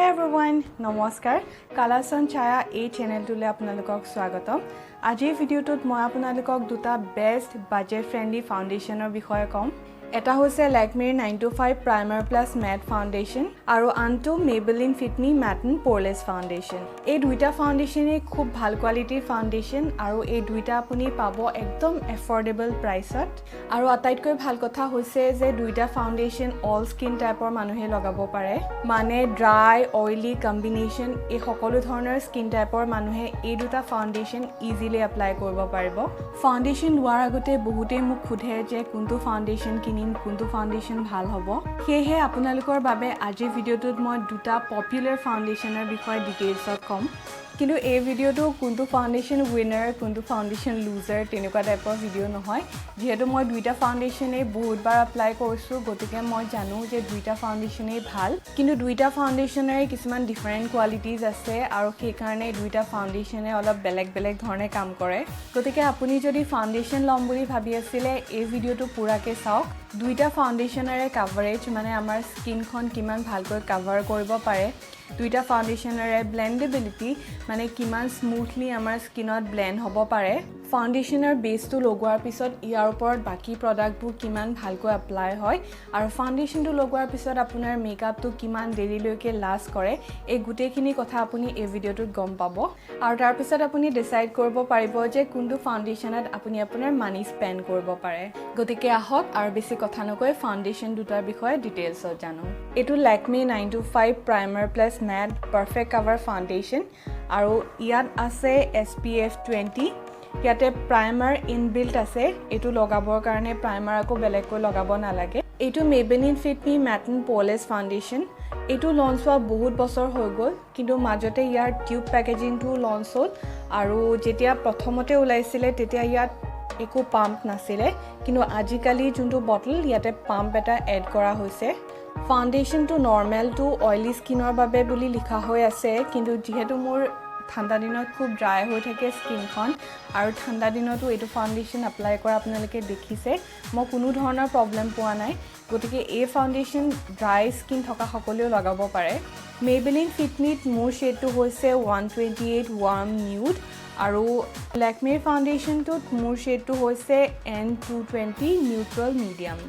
Hey everyone, নমস্কাৰ কালাসন ছায়া এই চেনেলটোলে আপোনালোকক স্বাগতম আজিৰ ভিডিওটোত মই আপোনালোকক দুটা বেষ্ট বাজেট ফ্ৰেন্ডলি ফাউন্ডেশনৰ বিষয়ে কম এটা হৈছে Lakme 925 Primer+Matte Foundation আৰু আনটো Maybelline Fit Me Matte Poreless Foundation এই দুইটা ফাউন্ডেশনে খুব ভাল কোৱালিটিৰ ফাউন্ডেশন আৰু এই দুইটা আপুনি পাব একদম এফৰ্ডেবল প্ৰাইসত আৰু আটাইতকৈ ভাল কথা হৈছে যে দুইটা ফাউন্ডেশন অল স্কিন টাইপৰ মানুহে লগাব পাৰে মানে ড্ৰাই অইলি কম্বিনেশন এই সকলো ধৰণৰ স্কিন টাইপৰ মানুহে এই দুটা ফাউন্ডেশন ইজিলি এপ্লাই কৰিব পাৰিব ফাউন্ডেশন লোৱাৰ আগতে বহুতে মোক খুধে যে কোনটো ফাউন্ডেশন কোনটো ফাউন্ডেশন ভাল হ'ব হেহে আপোনালোকৰ বাবে আজি ভিডিওটোত মই দুটা পপুলাৰ ফাউন্ডেশনৰ বিষয়ে ডিটেইলছত কম কিন্তু এই ভিডিওটো কোনটো ফাউন্ডেশন উইনাৰ কোনটো ফাউন্ডেশন লুজাৰ তেনেকুৱা টাইপৰ ভিডিও নহয় যেহেতু মই দুইটা ফাউন্ডেশনে বহুতবাৰ এপ্লাই কৰিছো গতিকে মই জানো যে দুইটা ফাউন্ডেশনে ভাল কিন্তু দুইটা ফাউন্ডেশনৰে কিছুমান ডিফাৰেন্ট কোৱালিটিজ আছে আৰু সেই কাৰণে দুইটা ফাউন্ডেশনে অলপ বেলেগ বেলেগ ধৰণে কাম কৰে গতিকে আপুনি যদি ফাউন্ডেশন লম বুলি ভাবি আছিলে এই ভিডিওটো পুৰাকে চাওক দুইটা ফাউন্ডেশনৰে কভাৰেজ মানে আমাৰ স্কিনখন কিমান ভালকৈ কভাৰ কৰিব পাৰে দুইটা ফাউন্ডেশনৰে ব্লেন্ডেবিলিটি মানে কিমান স্মুথলি আমাৰ স্কিনত ব্লেন্ড হ'ব পাৰে ফাউন্ডেশনৰ বেসটো লগোৱাৰ পিছত ইয়াৰ ওপৰত বাকি প্ৰডাক্টবোৰ কিমান ভালকৈ এপ্লাই হয় আৰু ফাউন্ডেশনটো লগোৱাৰ পিছত আপোনাৰ মেকআপটো কিমান দেৰিলৈকে লাষ্ট কৰে এই গুটেখিনি কথা আপুনি এই ভিডিওটোত গম পাব আৰু তাৰ পিছত আপুনি ডিসাইড কৰিব পাৰিব যে কোনটো ফাউন্ডেশনত আপুনি আপোনাৰ মানি স্পেন্ড কৰিব পাৰে গতিকে আহক আৰু বেছি কথা নকৈ ফাউন্ডেশন দুটাৰ বিষয়ে ডিটেইলছত জানো এটো Lakme 925 Primer+Matte Perfect Cover Foundation আৰু ইয়াত আছে SPF 20 ইয়াতে প্ৰাইমাৰ ইনবিল্ট আছে এটো লগাবৰ কাৰণে প্ৰাইমাৰ আকৌ বেলেগকৈ লগাব নালাগে এটো Maybelline Fit Me Matte Poreless Foundation এটো লঞ্চ হোৱা বহুত বছৰ হৈ গ'ল কিন্তু মাজতে ইয়াৰ টিউব পেকেজিংটো লঞ্চ হ'ল আৰু যেতিয়া প্ৰথমতে ওলাইছিলে তেতিয়া ইয়াত একো পাম্প নাছিলে কিন্তু আজিকালি যোনটো বটল ইয়াতে পাম্প এটা এড কৰা হৈছে ফাউন্ডেশনটো নৰমাল টু অয়েলি স্কিনৰ বাবে বুলি লিখা হৈ আছে কিন্তু যেহেতু মোৰ ঠাণ্ডা দিনত খুব ড্ৰাই হৈ থাকে স্কিনখন আৰু ঠাণ্ডা দিনতো এটো ফাউন্ডেশন এপ্লাই কৰা আপোনালোকে দেখিছে মই কোনো ধৰণৰ প্ৰবলেম পোৱা নাই গতিকে এই ফাউন্ডেশন ড্ৰাই স্কিন থকা সকলেও লগাব পাৰে Maybelline Fit Me মোৰ শেডটো হৈছে 128 warm nude আৰু Lakme ফাউন্ডেশনটোত মোৰ শেডটো হৈছে N220 neutral medium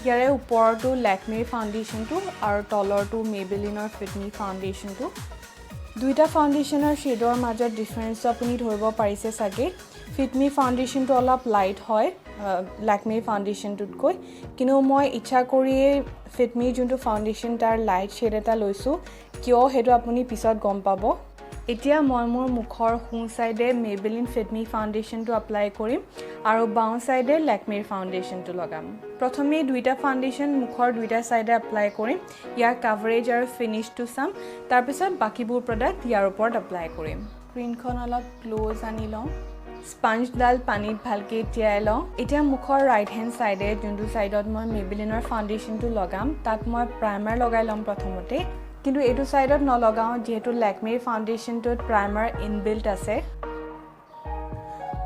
ইয়াৰে ওপৰটো Lakme ফাউন্ডেশনটো আৰু তলৰটো Maybelline Fit Me ফাউন্ডেশনটো দুইটা ফাউন্ডেশনৰ শেডৰ মাজত ডিফাৰেন্স আপুনি ধৰিব পাৰিছে সাগে Fit Me ফাউন্ডেশনটো অলপ লাইট হয় Lakme ফাউন্ডেশনটোতকৈ কিন্তু মই ইচ্ছা কৰিয়ে Fit Me যোনটো ফাউন্ডেশন তাৰ লাইট শেড এটা লৈছো কিয় হেটো আপুনি পিছত গম পাব এতিয়া মই মোৰ মুখৰ সোঁ সাইডে Maybelline Fit Me ফাউন্ডেশনটো এপ্লাই কৰিম আৰু বাওঁ সাইডে Lakme ফাউন্ডেশনটো লগাম প্ৰথমে দুইটা ফাউন্ডেশন মুখৰ দুইটা সাইডে এপ্লাই কৰিম ইয়াৰ কভাৰেজ আৰু ফিনিশটো চাম তাৰ পিছত বাকিবোৰ প্ৰডাক্ট ইয়াৰ ওপৰত এপ্লাই কৰিম স্ক্ৰিনখন অলপ ক্লোজ আনি লওঁ স্পঞ্জ ডাল পানীত ভালকে তিয়াই লওঁ এতিয়া মুখৰ ৰাইট হেণ্ড সাইডে যোনটো সাইডত মই Maybelline ফাউন্ডেশনটো লগাম তাত মই প্ৰাইমাৰ লগাই লম প্ৰথমতে কিন্তু এটো সাইডত নলগাও যেহেতু Lakme ফাউন্ডেশনটোত প্ৰাইমাৰ ইনবিল্ট আছে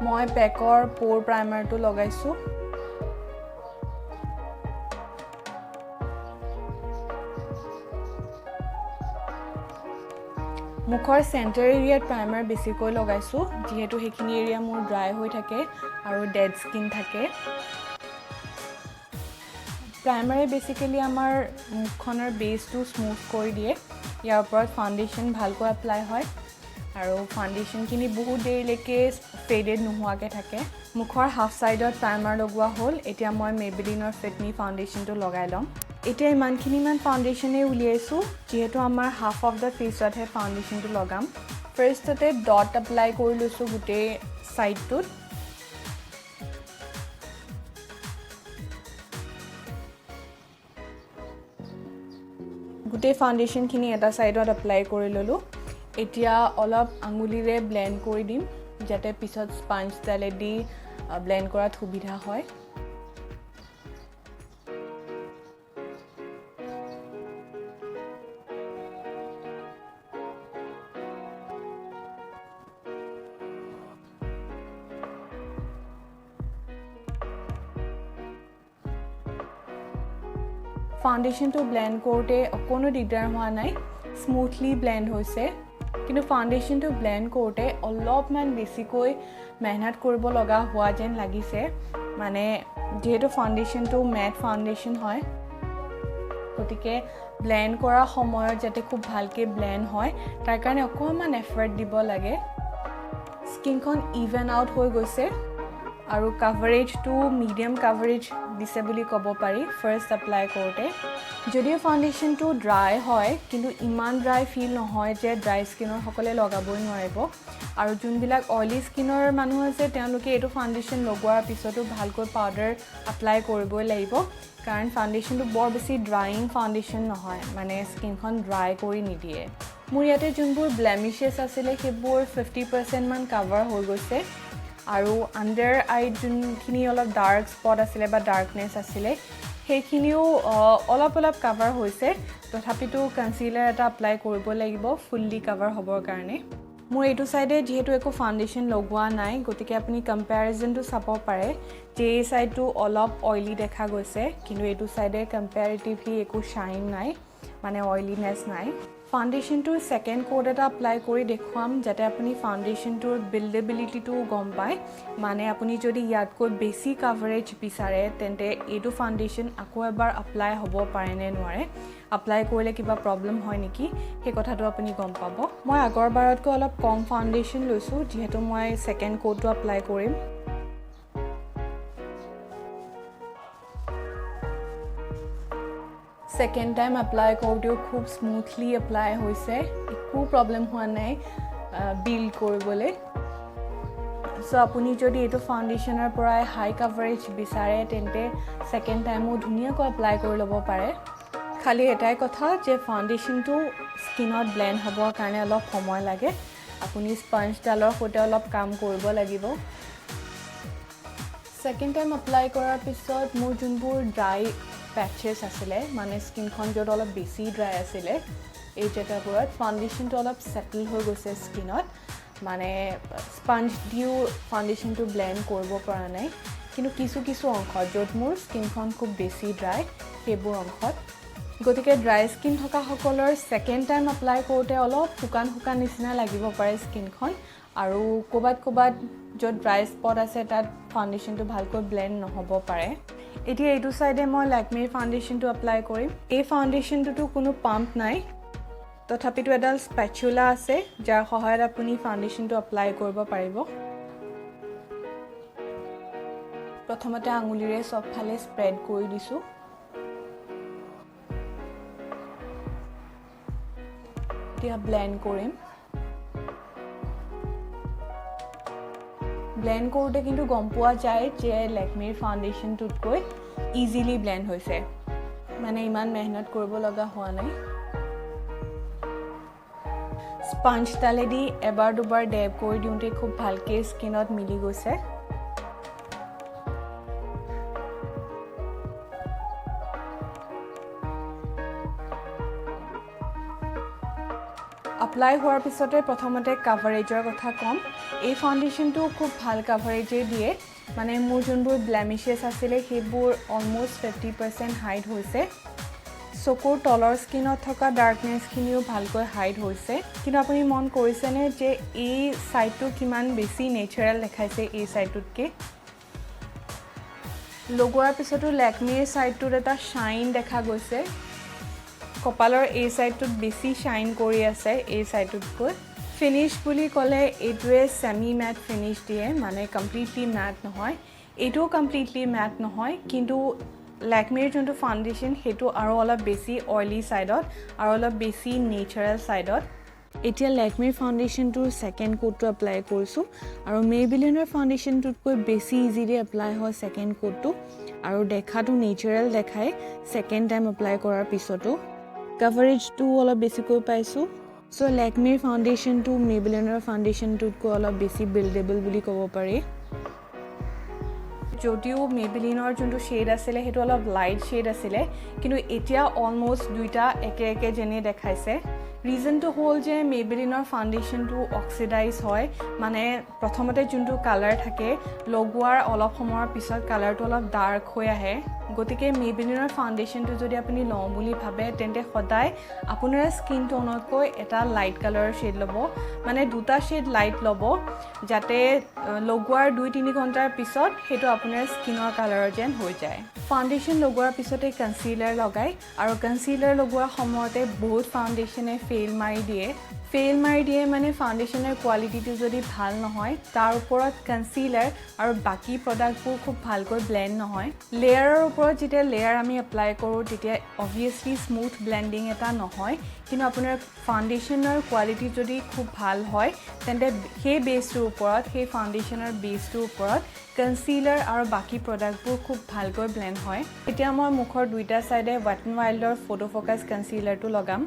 মই পেকৰ পোৰ প্ৰাইমাৰটো লগাইছো মুখৰ সেন্টাৰ এৰিয়াত প্ৰাইমাৰ বেছিকৈ লগাইছো যেহেতু হেখিনি এৰিয়া মোৰ ড্ৰাই হৈ থাকে আৰু ডেড স্কিন থাকে প্ৰাইমাৰে বেসিক্যালি আমাৰ মুখখনৰ বেসটো স্মুথ কৰি দিয়ে ইয়াৰ ওপৰত ফাউন্ডেশন ভালকৈ এপ্লাই হয় আৰু ফাউন্ডেশন কিনি বহুত দেৰিলৈকে ফেডেড নোহোৱাকে থাকে মুখৰ হাফ সাইডত প্ৰাইমাৰ লগোৱা হ'ল এতিয়া মই Maybelline Fit Me ফাউন্ডেশনটো লগাই লম এতিয়া ইমানখিনিমান ফাউন্ডেশনে উলিয়াইছো যেহেতু আমাৰ হাফ অফ দা ফেসত হে ফাউন্ডেশনটো লগাম ফাৰ্ষ্টতে ডট এপ্লাই কৰি লৈছো গুটে সাইডটোত গুটে ফাউন্ডেশন খিনি এটা সাইডত এপ্লাই কৰি ললো এতিয়া অলপ আঙুলিৰে ব্লেন্ড কৰি দিম যাতে পিছত স্পঞ্জ ডালেদি ব্লেন্ড কৰাত সুবিধা হয় ফাউন্ডেশনটো ব্লেন্ড কৰোতে কোনো দিগদাৰ হোৱা নাই স্মুথলি ব্লেন্ড হৈছে কিন্তু ফাউণ্ডেশ্যনটো ব্লেন্ড কৰোঁতে অলপমান বেছিকৈ মেহনত কৰিব লগা হোৱা যেন লাগিছে মানে যেহেতু ফাউণ্ডেশ্যনটো মেট ফাউণ্ডেশ্যন হয় গতিকে ব্লেন্ড কৰাৰ সময়ত যাতে খুব ভালকে ব্লেন্ড হয় তাৰ কাৰণে অকণমান এফৰ্ট দিব লাগে স্কিনখন ইভেন আউট হৈ গৈছে আৰু কাভাৰেজটো মিডিয়াম কাভাৰেজ দিছে বুলি ক'ব পাৰি ফাৰ্ষ্ট এপ্লাই কৰোঁতে যদিও ফাউণ্ডেশ্যনটো ড্ৰাই হয় কিন্তু ইমান ড্ৰাই ফিল নহয় যে ড্ৰাই স্কিনৰ সকলে লগাবই নোৱাৰিব আৰু যোনবিলাক অইলি স্কিনৰ মানুহ আছে তেওঁলোকে এইটো ফাউণ্ডেশ্যন লগোৱাৰ পিছতো ভালকৈ পাউডাৰ এপ্লাই কৰিবই লাগিব কাৰণ ফাউণ্ডেশ্যনটো বৰ বেছি ড্ৰাইং ফাউণ্ডেশ্যন নহয় মানে স্কিনখন ড্ৰাই কৰি নিদিয়ে মোৰ ইয়াতে যোনবোৰ ব্লেমিছেছ আছিলে সেইবোৰ 50% মান কাভাৰ হৈ গৈছে আৰু আণ্ডাৰ আইত যোনখিনি অলপ ডাৰ্ক স্পট আছিলে বা ডাৰ্কনেছ আছিলে সেইখিনিও অলপ কাভাৰ হৈছে তথাপিতো কনচিলাৰ এটা এপ্লাই কৰিব লাগিব ফুল্লি কাভাৰ হ'বৰ কাৰণে মোৰ এইটো চাইডে যিহেতু একো ফাউণ্ডেশ্যন লগোৱা নাই গতিকে আপুনি কম্পেৰিজনটো চাব পাৰে যে এই চাইডটো অলপ অইলি দেখা গৈছে কিন্তু এইটো চাইডে কম্পেৰিটিভলি একো শ্বাইন নাই মানে অইলিনেছ নাই ফাউণ্ডেশ্যনটোৰ ছেকেণ্ড কোট এটা এপ্লাই কৰি দেখুৱাম যাতে আপুনি ফাউণ্ডেশ্যনটোৰ বিল্ডেবিলিটিটো গম পায় মানে আপুনি যদি ইয়াতকৈ বেছি কাভাৰেজ বিচাৰে তেন্তে এইটো ফাউণ্ডেশ্যন আকৌ এবাৰ এপ্লাই হ'ব পাৰে নে নোৱাৰে এপ্লাই কৰিলে কিবা প্ৰব্লেম হয় নেকি সেই কথাটো আপুনি গম পাব মই আগৰ বাৰতকৈ অলপ কম ফাউণ্ডেশ্যন লৈছোঁ যিহেতু মই ছেকেণ্ড কোটটো এপ্লাই কৰিম ছেকেণ্ড টাইম এপ্লাই কৰোঁতেও খুব স্মুথলি এপ্লাই হৈছে একো প্ৰব্লেম হোৱা নাই বিল্ড কৰিবলৈ সো আপুনি যদি এইটো ফাউণ্ডেশ্যনৰ পৰাই হাই কাভাৰেজ বিচাৰে তেন্তে ছেকেণ্ড টাইমো ধুনীয়াকৈ এপ্লাই কৰি ল'ব পাৰে খালি এটাই কথা যে ফাউণ্ডেশ্যনটো স্কিনত ব্লেন্ড হ'বৰ কাৰণে অলপ সময় লাগে আপুনি স্পঞ্জডালৰ সৈতে অলপ কাম কৰিব লাগিব ছেকেণ্ড টাইম এপ্লাই কৰাৰ পিছত মোৰ যোনবোৰ ড্ৰাই পেচেছ আছিলে মানে স্কিনখন য'ত অলপ বেছি ড্ৰাই আছিলে এই জেগাবোৰত ফাউণ্ডেশ্যনটো অলপ ছেটল হৈ গৈছে স্কিনত মানে স্পঞ্জ দিও ফাউণ্ডেশ্যনটো ব্লেন্ড কৰিব পৰা নাই কিন্তু কিছু অংশত য'ত মোৰ স্কিনখন খুব বেছি ড্ৰাই সেইবোৰ অংশত গতিকে ড্ৰাই স্কিন থকা সকলৰ ছেকেণ্ড টাইম এপ্লাই কৰোঁতে অলপ শুকান নিচিনা লাগিব পাৰে স্কিনখন আৰু ক'ৰবাত য'ত ড্ৰাই স্পট আছে তাত ফাউণ্ডেশ্যনটো ভালকৈ ব্লেন্ড নহ'ব পাৰে এতিয়া এইটো চাইডে মই লেকমিৰ ফাউণ্ডেশ্যনটো এপ্লাই কৰিম এই ফাউণ্ডেশ্যনটোতো কোনো পাম্প নাই তথাপিতো এডাল স্পেচুলা আছে যাৰ সহায়ত আপুনি ফাউণ্ডেশ্যনটো এপ্লাই কৰিব পাৰিব প্ৰথমতে আঙুলিৰে সবফালে স্প্ৰেড কৰি দিছোঁ এতিয়া ব্লেন্ড কৰিম ব্লেন্ড কৰোঁতে কিন্তু গম পোৱা যায় যে লেকমিৰ ফাউণ্ডেশ্যনটোতকৈ ইজিলি ব্লেন্ড হৈছে মানে ইমান মেহনত কৰিব লগা হোৱা নাই স্পঞ্জডালেদি এবাৰ দুবাৰ ডেব কৰি দিওঁতে খুব ভালকৈ স্কিনত মিলি গৈছে এপ্লাই হোৱাৰ পিছতে প্ৰথমতে কাভাৰেজৰ কথা ক'ম এই ফাউণ্ডেশ্যনটো খুব ভাল কাভাৰেজে দিয়ে মানে মোৰ যোনবোৰ ব্লেমিছেছ আছিলে সেইবোৰ অলম'ষ্ট 50% হাইড হৈছে চকুৰ তলৰ স্কিনত থকা ডাৰ্কনেছখিনিও ভালকৈ হাইড হৈছে কিন্তু আপুনি মন কৰিছেনে যে এই ছাইডটো কিমান বেছি নেচাৰেল দেখাইছে এই ছাইডটোতকৈ লগোৱাৰ পিছতো লেকমিৰ ছাইডটোত এটা শ্বাইন দেখা গৈছে কপালৰ এই ছাইডটোত বেছি শ্বাইন কৰি আছে এই ছাইডটোতকৈ ফিনিছ বুলি ক'লে এইটোৱে ছেমি মেট ফিনিছ দিয়ে মানে কমপ্লিটলি মেট নহয় এইটোও কমপ্লিটলি মেট নহয় কিন্তু লেকমিৰ যোনটো ফাউণ্ডেশ্যন সেইটো আৰু অলপ বেছি অইলি ছাইডত আৰু অলপ বেছি নেচাৰেল ছাইডত এতিয়া লেকমিৰ ফাউণ্ডেশ্যনটোৰ ছেকেণ্ড কোটটো এপ্লাই কৰিছোঁ আৰু মেবলিনৰ ফাউণ্ডেশ্যনটোতকৈ বেছি ইজিলি এপ্লাই হয় ছেকেণ্ড কোটটো আৰু দেখাটো নেচাৰেল দেখায় ছেকেণ্ড টাইম এপ্লাই কৰাৰ পিছতো কাভাৰেজটো অলপ বেছিকৈ পাইছোঁ চ' লেকমিৰ ফাউণ্ডেশ্যনটো মেবলিনৰ ফাউণ্ডেশ্যনটোতকৈ অলপ বেছি বিল্ডেবল বুলি ক'ব পাৰি যদিও মেবলিনৰ যোনটো শ্বেড আছিলে সেইটো অলপ লাইট শ্বেড আছিলে কিন্তু এতিয়া অলম'ষ্ট দুইটা একে যেনে দেখাইছে ৰিজনটো হ'ল যে মেবলিনৰ ফাউণ্ডেশ্যনটো অক্সিডাইজ হয় মানে প্ৰথমতে যোনটো কালাৰ থাকে লগোৱাৰ অলপ সময়ৰ পিছত কালাৰটো অলপ ডাৰ্ক হৈ আহে গতিকে Maybelline ফাউন্ডেশনটো যদি আপুনি লওঁ বুলি ভাবে তেন্তে সদায় আপোনাৰ স্কিন টোনতকৈ এটা লাইট কালাৰ শেড ল'ব মানে দুটা শেড লাইট ল'ব যাতে লগোৱাৰ 2-3 ঘণ্টাৰ পিছত হেটো আপোনাৰ স্কিনৰ কালাৰ যেন হৈ যায় ফাউন্ডেশন লগোৱাৰ পিছতে কনসিলাৰ লগাই আৰু কনসিলাৰ লগোৱাৰ সময়তে বহুত ফাউন্ডেশনে ফেইল মাৰি দিয়ে মানে ফাউন্ডেশনৰ কোৱালিটিটো যদি ভাল নহয় তাৰ ওপৰত কনসিলাৰ আৰু বাকি প্ৰডাক্টবোৰ খুব ভালকৈ ব্লেন্ড নহয় লেয়াৰৰ ওপৰত যেতিয়া লেয়াৰ আমি এপ্লাই কৰো তেতিয়া obviously স্মুথ ব্লেন্ডিং এটা নহয় কিন্তু আপোনাৰ ফাউন্ডেশনৰ কোৱালিটি যদি খুব ভাল হয় তেন্তে সেই বেছটোৰ ওপৰত সেই ফাউন্ডেশনৰ বেছটোৰ ওপৰত কনসিলাৰ আৰু বাকি প্ৰডাক্টবোৰ খুব ভালকৈ ব্লেন্ড হয় এতিয়া মই মুখৰ দুইটা সাইডে Wet n Wildৰ ফটো ফোকাস কনসিলাৰটো লগাম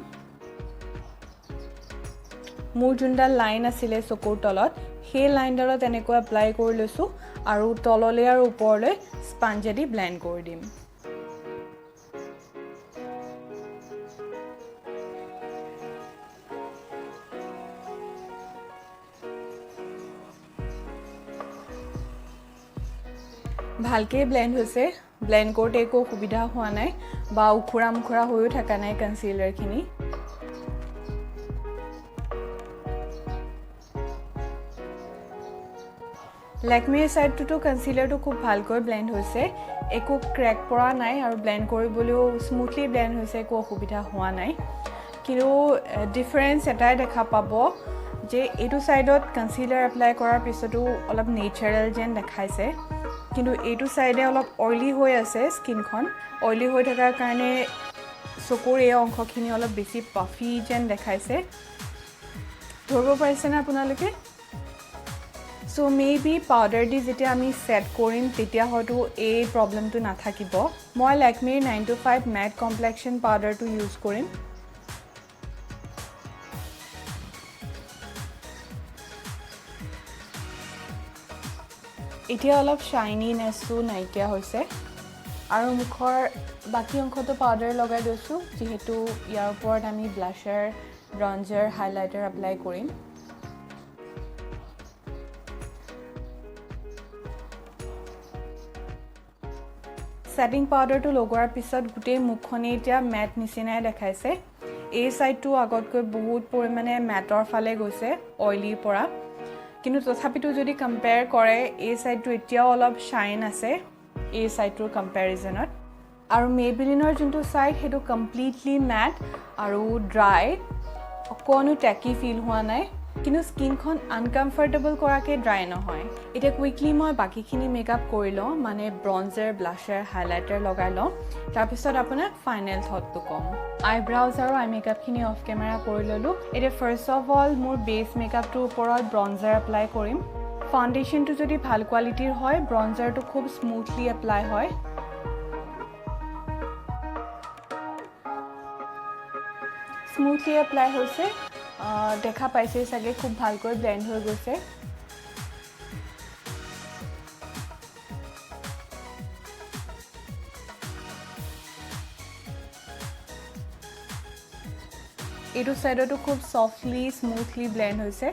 মোৰ জুনডাল লাইন আছিলে চকুৰ তলত সেই লাইনডালত এনেকৈ এপ্লাই কৰি লৈছো আৰু তললৈ আৰু ওপৰলৈ স্পঞ্জেদি ব্লেন্ড কৰি দিম ভালকৈ ব্লেন্ড হৈছে ব্লেন্ড কৰোতে একো সুবিধা হোৱা নাই বা উখুৰা মুখুৰা হৈও থকা নাই কনসিলাৰখিনি Lakme সাইডটো কনসিলাৰটো খুব ভালকৈ ব্লেন্ড হৈছে একো ক্ৰ্যাক পৰা নাই আৰু ব্লেন্ড কৰিবলৈও স্মুথলি ব্লেন্ড হৈছে একো অসুবিধা হোৱা নাই কিন্তু ডিফাৰেন্স এটাই দেখা পাব যে এইটো সাইডত কনসিলাৰ এপ্লাই কৰাৰ পিছতো অলপ নেচাৰেল যেন দেখাইছে কিন্তু এইটো সাইডে অলপ অইলি হৈ আছে স্কিনখন অইলি হৈ থকাৰ কাৰণে চকুৰ এই অংশখিনি অলপ বেছি পাফি যেন দেখাইছে ধৰিব পাৰিছে না আপোনালোকে So maybe powder di যেতিয়া আমি সেট কৰিম তেতিয়া হয়তো এই প্ৰবলেমটো নাথাকিব মই Lakme 925 matte complexion powder টো ইউজ কৰিম এতিয়া অলপ শাইনিনেছটো নাইকিয়া হৈছে আৰু মুখৰ বাকি অংশটো পাউডাৰ লগাই দিছো যেহেতু ইয়াৰ ওপৰত আমি ব্লাশাৰ ব্ৰঞ্জাৰ হাইলাইটাৰ এপ্লাই কৰিম সেটিং পাউডাৰটো লগোৱাৰ পিছত গুটেই মুখখনি এতিয়া ম্যাট নিচিনাই দেখাইছে এই সাইডটো আগতকৈ বহুত পৰিমাণে ম্যাটৰ ফালে গৈছে অইলিৰ পৰা কিন্তু তথাপিটো যদি কম্পেয়াৰ কৰে এই সাইডটো এতিয়াও অলপ শাইন আছে এই সাইডটোৰ কম্পেৰিজনত আৰু Maybellineৰ যোনটো সাইড হেটো কমপ্লিটলি ম্যাট আৰু ড্ৰাই অকনো টেকি ফিল হোৱা নাই কিন্তু স্কিনখন আনকমফৰ্টেবল কৰাকে ড্ৰাই নহয় এটা কুইকলি মই বাকিখিনি মেকআপ কৰি লওঁ মানে ব্ৰঞ্জাৰ ব্লাশাৰ হাইলাইটাৰ লগাই লওঁ তাৰ পিছত আপোনাক ফাইনেল থটটো কম আইব্ৰাউজ আৰু আই মেকআপখিনি অফ কেমেৰা কৰি ললো এটা ফাৰ্স্ট অফ অল মোৰ বেস মেকআপটোৰ ওপৰত ব্ৰঞ্জাৰ এপ্লাই কৰিম ফাউন্ডেশনটো যদি ভাল কোৱালিটিৰ হয় ব্ৰঞ্জাৰটো খুব স্মুথলি এপ্লাই হয় স্মুথলি এপ্লাই হৈছে দেখা পাইছে সাগে খুব ভালকৈ ব্লেন্ড হৈ গৈছে এটো সাইডটো খুব সফটলি স্মুথলি ব্লেন্ড হৈছে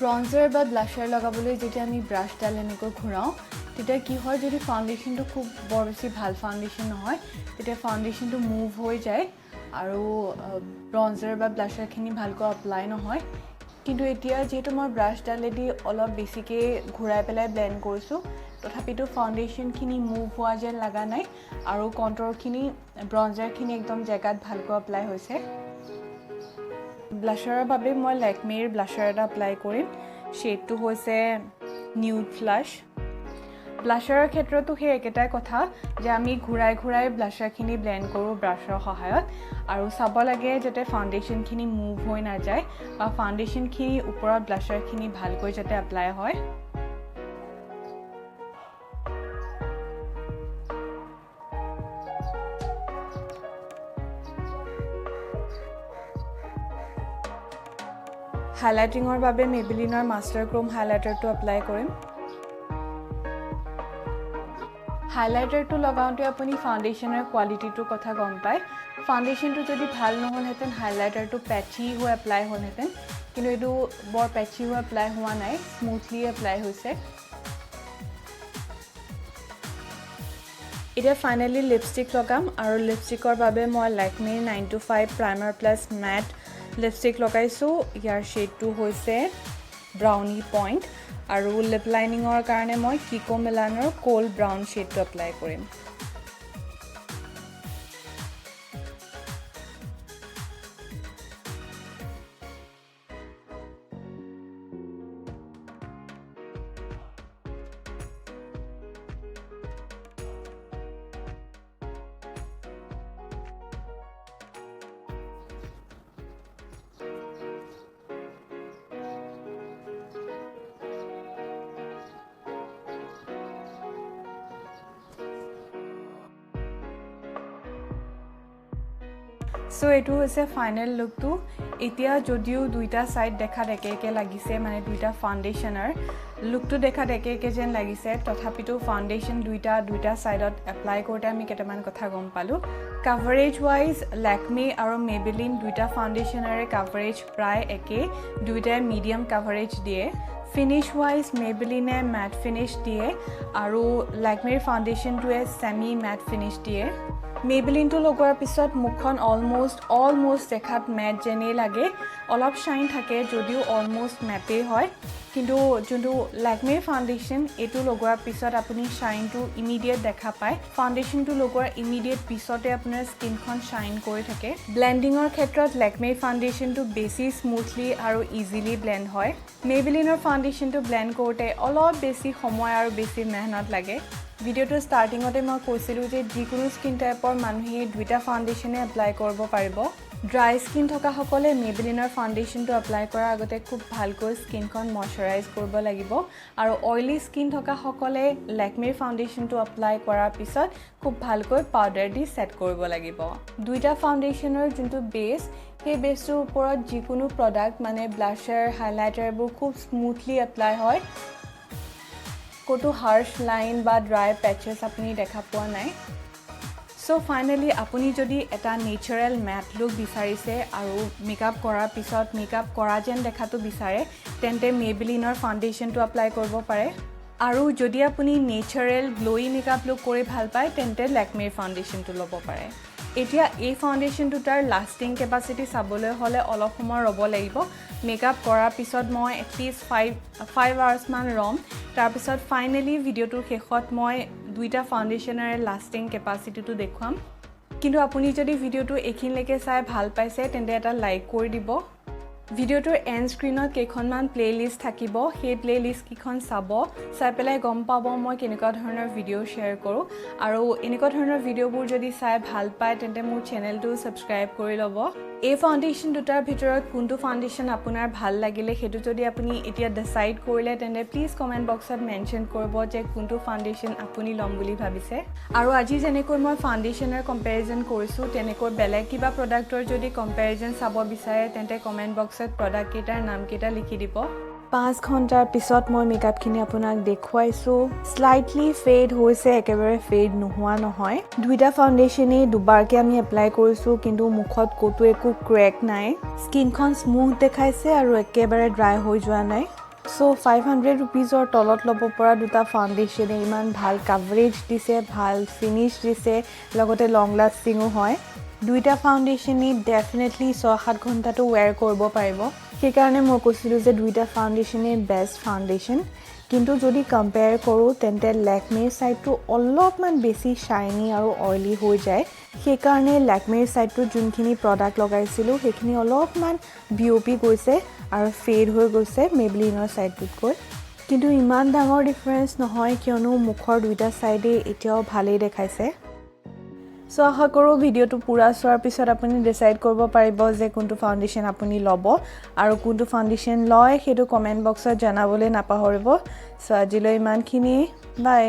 ব্ৰঞ্জাৰ বা ব্লাশাৰ লগাবলৈ যেতিয়া আমি ব্ৰাশডাল এনেকৈ ঘুৰাও তেতিয়া কি হয় যদি ফাউন্ডেশনটো খুব বৰ বেছি ভাল ফাউন্ডেশন নহয় তেতিয়া ফাউন্ডেশনটো মুভ হৈ যায় আৰু ব্ৰঞ্জাৰ বা ব্লাশাৰখিনি ভালকৈ এপ্লাই নহয় কিন্তু এতিয়া যেহেতু মই ব্ৰাশডালেদি অলপ বেছিকে ঘুৰাই পেলাই ব্লেন্ড কৰিছো তথাপিতো ফাউন্ডেশনখিনি মুভ হোৱা যেন লাগা নাই আৰু কন্ট্ৰলখিনি ব্ৰঞ্জাৰখিনি একদম জেগাত ভালকৈ এপ্লাই হৈছে ব্লাশাৰৰ বাবে মই Lakmeৰ ব্লাশাৰ এটা এপ্লাই কৰিম শেডটো হৈছে নিউড ফ্লাশ ব্লাশাৰৰ ক্ষেত্ৰতো সেই একেটাই কথা যে আমি ঘুৰাই ঘুৰাই ব্লাশাৰখিনি ব্লেন্ড কৰো ব্ৰাশৰ সহায়ত আৰু চাব লাগে যাতে ফাউন্ডেশনখিনি মুভ হৈ না যায় বা ফাউন্ডেশনখিনি ওপৰত ব্লাশাৰখিনি ভালকৈ যাতে এপ্লাই হয় হাইলাইটিংৰ বাবে Maybellineৰ মাষ্টাৰ ক্ৰোম হাইলাইটাৰটো এপ্লাই কৰিম হাইলাইটাৰটো লগাওঁতে আপুনি ফাউণ্ডেশ্যনৰ কোৱালিটিটোৰ কথা গম পায় ফাউণ্ডেশ্যনটো যদি ভাল নহ'লহেঁতেন হাইলাইটাৰটো পেচি হৈ এপ্লাই হ'লহেঁতেন কিন্তু এইটো বৰ পেচি হৈ এপ্লাই হোৱা নাই স্মুথলি এপ্লাই হৈছে এতিয়া ফাইনেলি লিপষ্টিক লগাম আৰু লিপষ্টিকৰ বাবে মই Lakme 925 Primer+Matte লিপষ্টিক লগাইছোঁ ইয়াৰ শেডটো হৈছে ব্ৰাউনি পইণ্ট আৰু লিপ লাইনিঙৰ কাৰণে মই Meloনৰ কোল্ড ব্ৰাউন শেডটো এপ্লাই কৰিম সো এটো হৈছে ফাইনেল লুকটো এতিয়া যদিও দুইটা সাইড দেখাত একে লাগিছে মানে দুইটা ফাউণ্ডেশ্যনৰ লুকটো দেখাত একে যেন লাগিছে তথাপিতো ফাউণ্ডেশ্যন দুইটা সাইডত এপ্লাই কৰোঁতে আমি কেইটামান কথা গম পালো কভাৰেজ ওয়াইজ Lakme আৰু Maybelline দুইটা ফাউণ্ডেশ্যনৰে কভাৰেজ প্ৰায় একে দুইটাই মিডিয়াম কভাৰেজ দিয়ে finish wise Maybelline matte finish দিয়ে আৰু Lakme ফাউণ্ডেশ্যনটোৱে সেমি ম্যাট ফিনিশ দিয়ে Maybelline to লগোৱাৰ পিছত মুখখন অলমোস্ট দেখাত ম্যাট যেনে লাগে অলপ শাইন থাকে যদিও অলমোস্ট ম্যাটে হয় কিন্তু যোনটো Lakme ফাউণ্ডেশ্যন এটো লগোৱাৰ পিছত আপুনি শাইনটো ইমিডিয়েট দেখা পায় ফাউণ্ডেশ্যনটো লগোৱাৰ ইমিডিয়েট পিছতে আপোনাৰ স্কিনখন শাইন কৰি থাকে ব্লেন্ডিংৰ ক্ষেত্ৰত Lakme ফাউণ্ডেশ্যনটো বেছি স্মুথলি আৰু ইজিলি ব্লেন্ড হয় Maybellineৰ ফাউণ্ডেশ্যনটো ব্লেন্ড কৰোঁতে অলপ বেছি সময় আৰু বেছি মেহনত লাগে ভিডিওটো স্টাৰ্টিংতে মই কৈছিলোঁ যে যিকোনো স্কিন টাইপৰ মানুহে দুইটা ফাউণ্ডেশ্যনে এপ্লাই কৰিব পাৰিব ড্ৰাই স্কিন থকা সকলে Maybellineৰ ফাউণ্ডেশ্যনটো এপ্লাই কৰাৰ আগতে খুব ভালকৈ স্কিনখন ময়শ্চাৰাইজ কৰিব লাগিব আৰু অইলি স্কিন থকা সকলে Lakme ফাউণ্ডেশ্যনটো এপ্লাই কৰাৰ পিছত খুব ভালকৈ পাউডাৰ দি সেট কৰিব লাগিব দুইটা ফাউণ্ডেশ্যনৰ যোনটো বেছ সেই বেছটোৰ ওপৰত যিকোনো প্ৰডাক্ট মানে ব্লাছাৰ হাইলাইটাৰবোৰ খুব স্মুথলি এপ্লাই হয় কোটো হাৰ্শ লাইন বা ড্ৰাই প্যাচেছ আপুনি দেখা পোৱা নাই সো ফাইনালি আপুনি যদি এটা নেচাৰেল ম্যাট লুক বিচাৰিছে আৰু মেকআপ কৰাৰ পিছত মেকআপ কৰা যেন দেখাটো বিচাৰে তেন্তে Maybellineৰ ফাউণ্ডেশ্যনটো এপ্লাই কৰিব পাৰে আৰু যদি আপুনি নেচাৰেল গ্লোই মেকআপ লুক কৰি ভাল পায় তেন্তে Lakme ফাউণ্ডেশ্যনটো ল'ব পাৰে এতিয়া এই ফাউণ্ডেশ্যনটো তাৰ লাষ্টিং কেপাসিটি চাবলৈ হলে অলপ সময় ৰব লাগিব মেকআপ কৰাৰ পিছত মই এটলিষ্ট 5 আৱাৰ্ছ মান ৰম তাৰ পিছত ফাইনালি ভিডিওটোৰ শেষত মই দুইটা ফাউণ্ডেশ্যনৰে লাষ্টিং কেপাসিটিটো দেখুৱাম কিন্তু আপুনি যদি ভিডিওটো এখিনলৈকে চাই ভাল পাইছে তেন্তে এটা লাইক কৰি দিব ভিডিওটোৰ এণ্ড স্ক্ৰীনত কেইখনমান প্লেলিষ্ট থাকিব সেই প্লেলিষ্ট কিখন চাই পেলাই গম পাব মই কেনেকুৱা ধৰণৰ ভিডিও শ্বেয়াৰ কৰোঁ আৰু এনেকুৱা ধৰণৰ ভিডিওবোৰ যদি চাই ভাল পায় তেন্তে মোৰ চেনেলটো সাবস্ক্ৰাইব কৰি ল'ব এই ফাউণ্ডেশ্যন দুটাৰ ভিতৰত কোনটো ফাউণ্ডেশ্যন আপোনাৰ ভাল লাগিলে সেইটো যদি আপুনি এতিয়া ডিসাইড কৰিলে তেন্তে প্লিজ কমেন্ট বক্সত মেনশন কৰিব যে কোনটো ফাউণ্ডেশ্যন আপুনি ল'ম বুলি ভাবিছে আৰু আজি যেনেকৈ মই ফাউণ্ডেশ্যনৰ কম্পেৰিজন কৰিছোঁ তেনেকৈ বেলেগ কিবা প্ৰডাক্টৰ যদি কম্পেৰিজন চাব বিচাৰে তেন্তে কমেন্ট বক্সত প্ৰডাক্ট কেইটাৰ নাম কেইটা লিখি দিব 5 ঘণ্টাৰ পিছত মই মেকআপখিনি আপোনাক দেখুৱাইছো স্লাইটলি ফেড হৈছে একেবাৰে ফেড নোহোৱা নহয় দুইটা ফাউণ্ডেশ্যনে দুবাৰকে আমি এপ্লাই কৰিছো কিন্তু মুখত কোটো একো ক্ৰেক নাই স্কিনখন স্মুথ দেখাইছে আৰু একেবাৰে ড্ৰাই হৈ যোৱা নাই সো 500 रुपीजৰ তলত ল'ব পৰা দুটা ফাউণ্ডেশ্যনে ইমান ভাল কভাৰেজ দিছে ভাল ফিনিশ দিছে লগতে লং লাষ্টিংও হয় দুইটা ফাউণ্ডেশ্যনে ডেফিনেটলি 6-7 ঘণ্টাটো ওয়্যাৰ কৰিব পাৰিব সেইকাৰণে মই কৈছিলোঁ যে দুইটা ফাউণ্ডেশ্যনে বেষ্ট ফাউণ্ডেশ্যন কিন্তু যদি কম্পেয়াৰ কৰোঁ তেন্তে Lakme সাইডটো অলপমান বেছি শাইনি আৰু অইলি হৈ যায় সেইকাৰণে Lakme সাইডটো যোনখিনি প্ৰডাক্ট লগাইছিলোঁ সেইখিনি অলপমান বিওপি গৈছে আৰু ফেড হৈ গৈছে Maybellineৰ সাইডটোতকৈ কিন্তু ইমান ডাঙৰ ডিফাৰেন্স নহয় কিয়নো মুখৰ দুইটা সাইডে এতিয়াও ভালেই দেখাইছে সো আশা কৰোঁ ভিডিওটো পুৰা চোৱাৰ পিছত আপুনি ডিসাইড কৰিব পাৰিব যে কোনটো ফাউণ্ডেশ্যন আপুনি ল'ব আৰু কোনটো ফাউণ্ডেশ্যন লয় সেইটো কমেন্ট বক্সত জনাবলৈ নাপাহৰিব সো আজিলৈ ইমানখিনি বাই